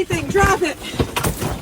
everything, drop it.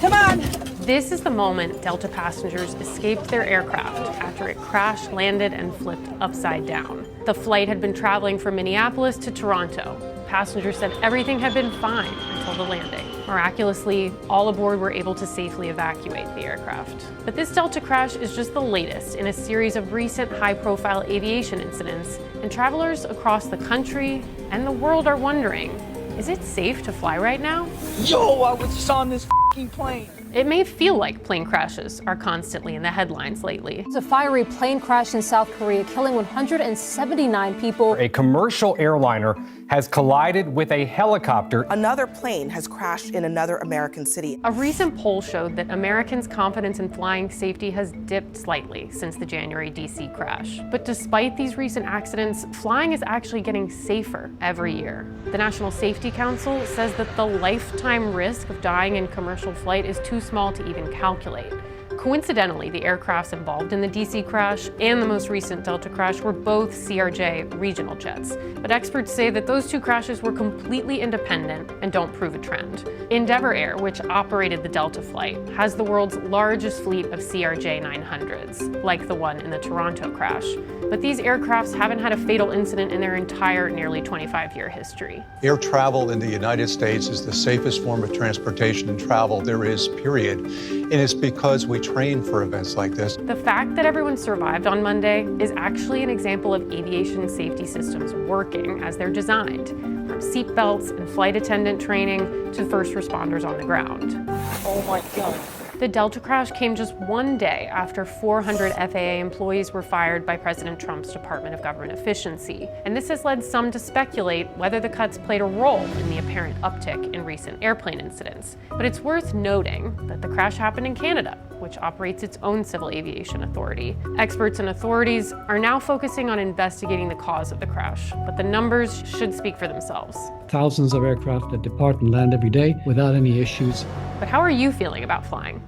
Come on. This is the moment Delta passengers escaped their aircraft after it crashed, landed, and flipped upside down. The flight had been traveling from Minneapolis to Toronto. Passengers said everything had been fine until the landing. Miraculously, all aboard were able to safely evacuate the aircraft. But this Delta crash is just the latest in a series of recent high-profile aviation incidents, and travelers across the country and the world are wondering, is it safe to fly right now? Yo, I was just on this plane. It may feel like plane crashes are constantly in the headlines lately. A fiery plane crash in South Korea, killing 179 people. A commercial airliner has collided with a helicopter. Another plane has crashed in another American city. A recent poll showed that Americans' confidence in flying safety has dipped slightly since the January DC crash. But despite these recent accidents, flying is actually getting safer every year. The National Safety Council says that the lifetime risk of dying in commercial flight is too small to even calculate. Coincidentally, the aircrafts involved in the DC crash and the most recent Delta crash were both CRJ regional jets. But experts say that those two crashes were completely independent and don't prove a trend. Endeavour Air, which operated the Delta flight, has the world's largest fleet of CRJ 900s, like the one in the Toronto crash. But these aircrafts haven't had a fatal incident in their entire nearly 25-year history. Air travel in the United States is the safest form of transportation and travel there is, period. And it's because we train for events like this. The fact that everyone survived on Monday is actually an example of aviation safety systems working as they're designed, from seatbelts and flight attendant training to first responders on the ground. Oh my God. The Delta crash came just one day after 400 FAA employees were fired by President Trump's Department of Government Efficiency. And this has led some to speculate whether the cuts played a role in the apparent uptick in recent airplane incidents. But it's worth noting that the crash happened in Canada, which operates its own civil aviation authority. Experts and authorities are now focusing on investigating the cause of the crash, but the numbers should speak for themselves. Thousands of aircraft that depart and land every day without any issues. But how are you feeling about flying?